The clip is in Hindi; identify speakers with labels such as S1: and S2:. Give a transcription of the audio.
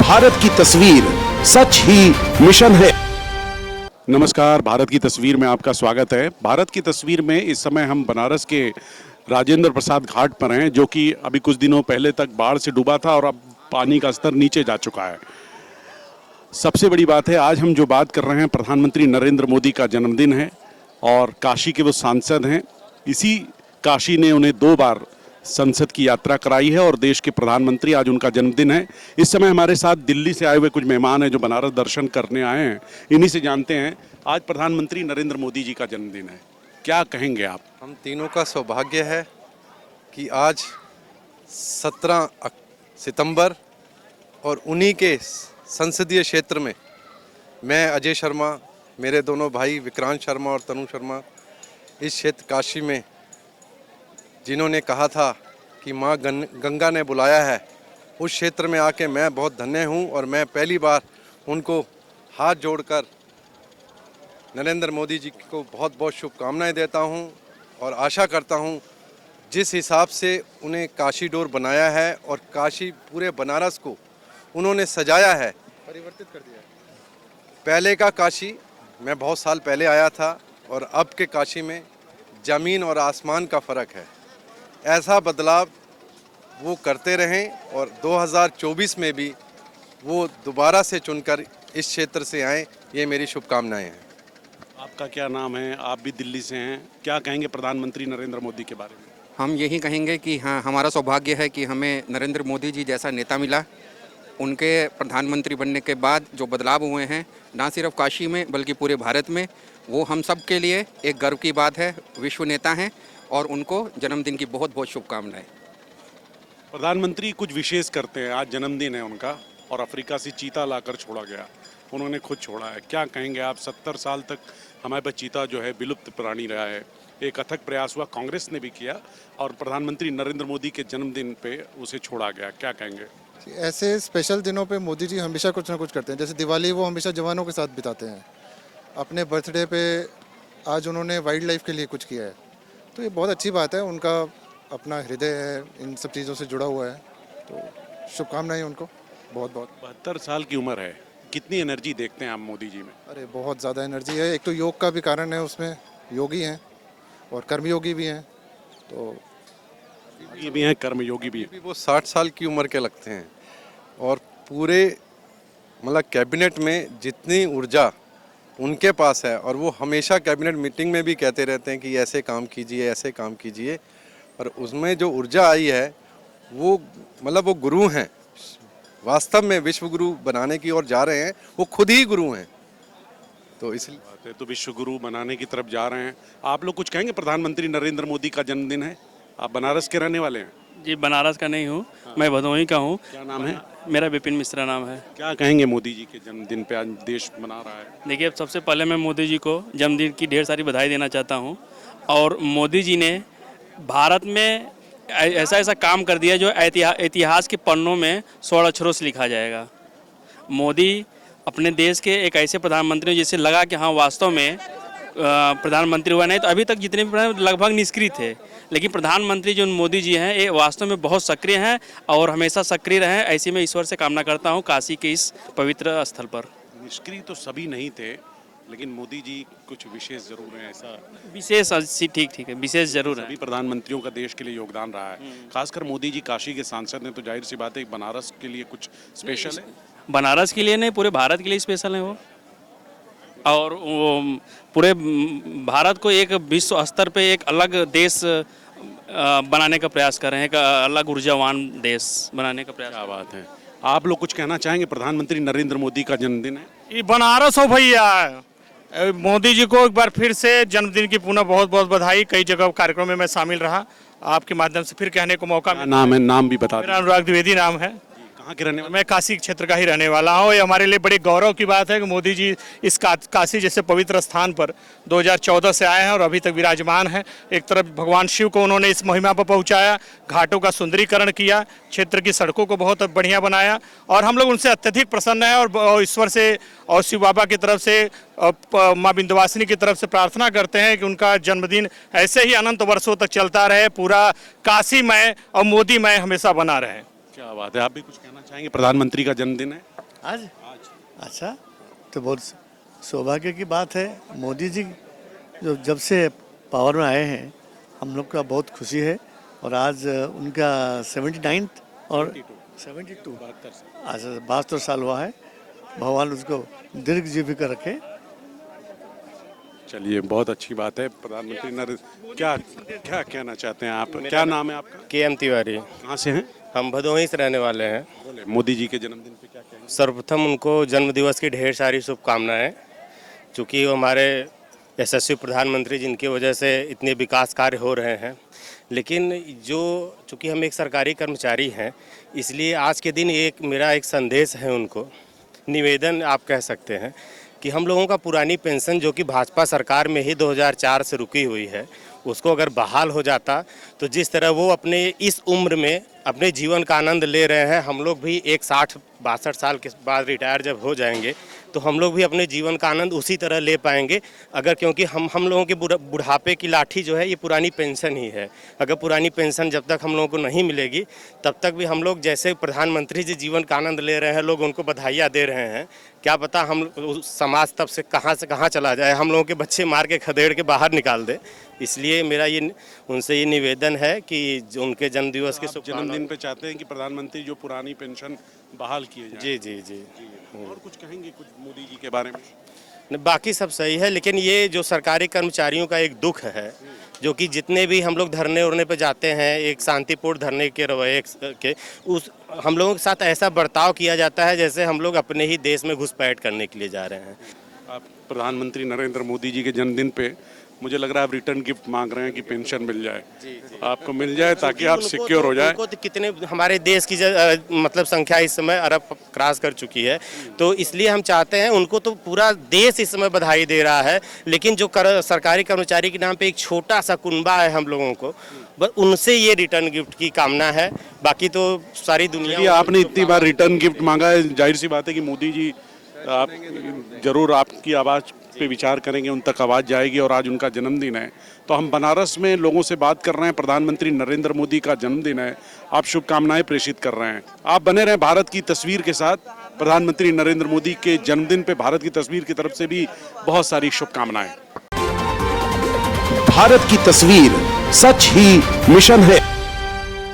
S1: भारत की तस्वीर सच ही मिशन है। नमस्कार, भारत की तस्वीर में आपका स्वागत है। भारत की तस्वीर में इस समय हम बनारस के राजेंद्र प्रसाद घाट पर हैं, जो कि अभी कुछ दिनों पहले तक बाढ़ से डूबा था और अब पानी का स्तर नीचे जा चुका है। सबसे बड़ी बात है, आज हम जो बात कर रहे हैं, प्रधानमंत्री नरेंद्र मोदी का जन्मदिन है और काशी के वो सांसद हैं। इसी काशी ने उन्हें 2 बार संसद की यात्रा कराई है और देश के प्रधानमंत्री, आज उनका जन्मदिन है। इस समय हमारे साथ दिल्ली से आए हुए कुछ मेहमान हैं जो बनारस दर्शन करने आए हैं। इन्हीं से जानते हैं, आज प्रधानमंत्री नरेंद्र मोदी जी का जन्मदिन है, क्या कहेंगे आप?
S2: हम तीनों का सौभाग्य है कि आज 17 सितंबर और उन्हीं के संसदीय क्षेत्र में मैं, अजय शर्मा, मेरे दोनों भाई विक्रांत शर्मा और तनु शर्मा, इस क्षेत्र काशी में जिन्होंने कहा था कि माँ गंगा ने बुलाया है, उस क्षेत्र में आके मैं बहुत धन्य हूँ। और मैं पहली बार उनको हाथ जोड़कर नरेंद्र मोदी जी को बहुत बहुत शुभकामनाएं देता हूँ और आशा करता हूँ जिस हिसाब से उन्हें काशी डोर बनाया है और काशी पूरे बनारस को उन्होंने सजाया है, परिवर्तित कर दिया है। पहले का काशी मैं बहुत साल पहले आया था और अब के काशी में ज़मीन और आसमान का फ़र्क है। ऐसा बदलाव वो करते रहें और 2024 में भी वो दोबारा से चुनकर इस क्षेत्र से आएँ, ये मेरी शुभकामनाएं हैं।
S1: आपका क्या नाम है? आप भी दिल्ली से हैं, क्या कहेंगे प्रधानमंत्री नरेंद्र मोदी के बारे में?
S3: हम यही कहेंगे कि हाँ, हमारा सौभाग्य है कि हमें नरेंद्र मोदी जी जैसा नेता मिला। उनके प्रधानमंत्री बनने के बाद जो बदलाव हुए हैं, ना सिर्फ काशी में बल्कि पूरे भारत में, वो हम सब के लिए एक गर्व की बात है। विश्व नेता हैं और उनको जन्मदिन की बहुत बहुत शुभकामनाएं।
S1: प्रधानमंत्री कुछ विशेष करते हैं, आज जन्मदिन है उनका और अफ्रीका से चीता लाकर छोड़ा गया, उन्होंने खुद छोड़ा है। क्या कहेंगे आप? 70 साल तक हमारे पास चीता जो है विलुप्त प्राणी रहा है। एक अथक प्रयास हुआ, कांग्रेस ने भी किया और प्रधानमंत्री नरेंद्र मोदी के जन्मदिन पे उसे छोड़ा गया, क्या कहेंगे?
S4: ऐसे स्पेशल दिनों पे मोदी जी हमेशा कुछ ना कुछ करते हैं। जैसे दिवाली वो हमेशा जवानों के साथ बिताते हैं। अपने बर्थडे पे आज उन्होंने वाइल्ड लाइफ के लिए कुछ किया है, तो ये बहुत अच्छी बात है। उनका अपना हृदय है, इन सब चीज़ों से जुड़ा हुआ है, तो शुभकामनाएं उनको बहुत बहुत।
S1: 72 साल की उम्र है, कितनी एनर्जी देखते हैं आप मोदी जी में?
S4: अरे बहुत ज़्यादा एनर्जी है। एक तो योग का भी कारण है, उसमें योगी हैं और कर्मयोगी भी हैं, तो
S1: ये भी हैं, कर्मयोगी भी हैं।
S2: वो 60 साल की उम्र के लगते हैं और पूरे मतलब कैबिनेट में जितनी ऊर्जा उनके पास है, और वो हमेशा कैबिनेट मीटिंग में भी कहते रहते हैं कि ऐसे काम कीजिए, ऐसे काम कीजिए। और उसमें जो ऊर्जा आई है वो मतलब वो गुरु हैं, वास्तव में विश्व गुरु बनाने की ओर जा रहे हैं। वो खुद ही गुरु हैं, तो इसलिए
S1: तो विश्व गुरु बनाने की तरफ जा रहे हैं। आप लोग कुछ कहेंगे? प्रधानमंत्री नरेंद्र मोदी का जन्मदिन है, आप बनारस के रहने वाले हैं?
S5: जी, बनारस का नहीं हूँ, मैं भदोही का हूँ।
S1: क्या नाम है?
S5: मेरा विपिन मिश्रा नाम है।
S1: क्या कहेंगे मोदी जी के जन्मदिन पे आज देश मना रहा है?
S5: देखिए, सबसे पहले मैं मोदी जी को जन्मदिन की ढेर सारी बधाई देना चाहता हूँ। और मोदी जी ने भारत में ऐसा ऐसा काम कर दिया जो इतिहास के पन्नों में स्वर्ण अक्षरों से लिखा जाएगा। मोदी अपने देश के एक ऐसे प्रधानमंत्री जिससे लगा कि हाँ, वास्तव में प्रधानमंत्री हुआ। नहीं तो अभी तक जितने भी लगभग निष्क्रिय थे, लेकिन प्रधानमंत्री जो मोदी जी हैं, ये वास्तव में बहुत सक्रिय हैं और हमेशा सक्रिय रहें, ऐसी मैं ईश्वर से कामना करता हूं काशी के इस पवित्र स्थल पर।
S1: निष्क्रिय तो सभी नहीं थे, लेकिन मोदी जी कुछ विशेष जरूर हैं, ऐसा
S5: विशेष ठीक है, विशेष जरूर है।
S1: सभी प्रधानमंत्रियों का देश के लिए योगदान रहा है। खासकर मोदी जी काशी के सांसद हैं, तो जाहिर सी बात है बनारस के लिए कुछ स्पेशल है।
S5: बनारस के लिए नहीं, पूरे भारत के लिए स्पेशल है वो। और वो पूरे भारत को एक विश्व स्तर पे एक अलग देश बनाने का प्रयास कर रहे हैं, एक अलग ऊर्जावान देश बनाने का प्रयास।
S1: क्या बात है। आप लोग कुछ कहना चाहेंगे? प्रधानमंत्री नरेंद्र मोदी का जन्मदिन है,
S6: ये बनारस हो भैया। मोदी जी को एक बार फिर से जन्मदिन की पुनः बहुत बहुत बधाई। कई जगह कार्यक्रम में मैं शामिल रहा, आपके माध्यम से फिर कहने को मौका मिला।
S1: नाम है, नाम भी बता
S6: मेरा अनुराग द्विवेदी नाम है।
S1: कहाँ के रहने वाले?
S6: मैं काशी क्षेत्र का ही रहने वाला हूँ। ये हमारे लिए बड़े गौरव की बात है कि मोदी जी इस काशी जैसे पवित्र स्थान पर 2014 से आए हैं और अभी तक विराजमान हैं। एक तरफ भगवान शिव को उन्होंने इस महिमा पर पहुँचाया, घाटों का सुंदरीकरण किया, क्षेत्र की सड़कों को बहुत बढ़िया बनाया और हम लोग उनसे अत्यधिक प्रसन्न हैं। और ईश्वर से और शिव बाबा की तरफ से, माँ विंध्यवासिनी की तरफ से प्रार्थना करते हैं कि उनका जन्मदिन ऐसे ही अनंत वर्षों तक चलता रहे, पूरा काशीमय और मोदीमय हमेशा बना रहे।
S1: क्या बात है। आप भी कुछ कहना चाहेंगे? प्रधानमंत्री का जन्मदिन है।
S7: आज अच्छा, तो बहुत सौभाग्य की बात है। मोदी जी जो जब से पावर में आए हैं हम लोग का बहुत खुशी है। और आज उनका 79th और 72 आज 72 साल हुआ है। भगवान उसको दीर्घ जीविका रखे।
S1: चलिए, बहुत अच्छी बात है। प्रधानमंत्री नरेंद्र क्या क्या कहना चाहते हैं आप? क्या नाम है आपका?
S8: KM तिवारी।
S1: कहाँ से हैं?
S8: हम भदोही से रहने वाले हैं।
S1: बोले, मोदी जी के जन्मदिन पे क्या कहेंगे?
S8: सर्वप्रथम उनको जन्मदिवस की ढेर सारी शुभकामनाएं, चूँकि वो हमारे यशस्वी प्रधानमंत्री जिनकी वजह से इतने विकास कार्य हो रहे हैं। लेकिन चूँकि हम एक सरकारी कर्मचारी हैं, इसलिए आज के दिन मेरा एक संदेश है उनको, निवेदन आप कह सकते हैं कि हम लोगों का पुरानी पेंशन जो कि भाजपा सरकार में ही 2004 से रुकी हुई है, उसको अगर बहाल हो जाता तो जिस तरह वो अपने इस उम्र में अपने जीवन का आनंद ले रहे हैं, हम लोग भी एक 60-62 साल के बाद रिटायर जब हो जाएंगे तो हम लोग भी अपने जीवन का आनंद उसी तरह ले पाएंगे। अगर क्योंकि हम लोगों के बुढ़ापे की लाठी जो है ये पुरानी पेंशन ही है। अगर पुरानी पेंशन जब तक हम लोगों को नहीं मिलेगी तब तक भी हम लोग जैसे प्रधानमंत्री जी जीवन का आनंद ले रहे हैं, लोग उनको बधाइयाँ दे रहे हैं, क्या पता हम समाज तब से कहाँ चला जाए, हम लोगों के बच्चे मार के खदेड़ के बाहर निकाल दे। इसलिए मेरा उनसे ये निवेदन है कि जो उनके जन्मदिवस के
S1: जन्मदिन पे चाहते हैं कि प्रधानमंत्री जो पुरानी पेंशन बहाल किए जाए।
S8: जी।
S1: और कुछ कहेंगे कुछ मोदी जी के बारे में?
S8: बाकी सब सही है, लेकिन ये जो सरकारी कर्मचारियों का एक दुख है, जो कि जितने भी हम लोग धरने उरने पे जाते हैं, एक शांतिपूर्ण धरने के रवैये के हम लोगों के साथ ऐसा बर्ताव किया जाता है जैसे हम लोग अपने ही देश में घुसपैठ करने के लिए जा रहे हैं।
S1: आप प्रधानमंत्री नरेंद्र मोदी जी के जन्मदिन पे मुझे लग रहा है आप रिटर्न गिफ्ट मांग रहे हैं कि पेंशन मिल जाए। आपको मिल जाए ताकि आप सिक्योर हो जाए।
S8: उनको तो कितने हमारे देश की मतलब संख्या इस समय अरब क्रॉस कर चुकी है, तो इसलिए हम चाहते हैं, उनको तो पूरा देश इस समय बधाई दे रहा है, लेकिन जो सरकारी कर्मचारी के नाम पे एक छोटा सा कुनबा है हम लोगों को, बस उनसे ये रिटर्न गिफ्ट की कामना है। बाकी तो सारी दुनिया
S1: आपने इतनी बार रिटर्न गिफ्ट मांगा है, जाहिर सी बात है कि मोदी जी आप जरूर आपकी आवाज़ पे विचार करेंगे, उन तक आवाज़ जाएगी। और आज उनका जन्मदिन है, तो हम बनारस में लोगों से बात कर रहे हैं। प्रधानमंत्री नरेंद्र मोदी का जन्मदिन है, आप शुभकामनाएं प्रेषित कर रहे हैं। आप बने रहें भारत की तस्वीर के साथ। प्रधानमंत्री नरेंद्र मोदी के जन्मदिन पे भारत की तस्वीर की तरफ से भी बहुत सारी शुभकामनाएं।
S9: भारत की तस्वीर सच ही मिशन है।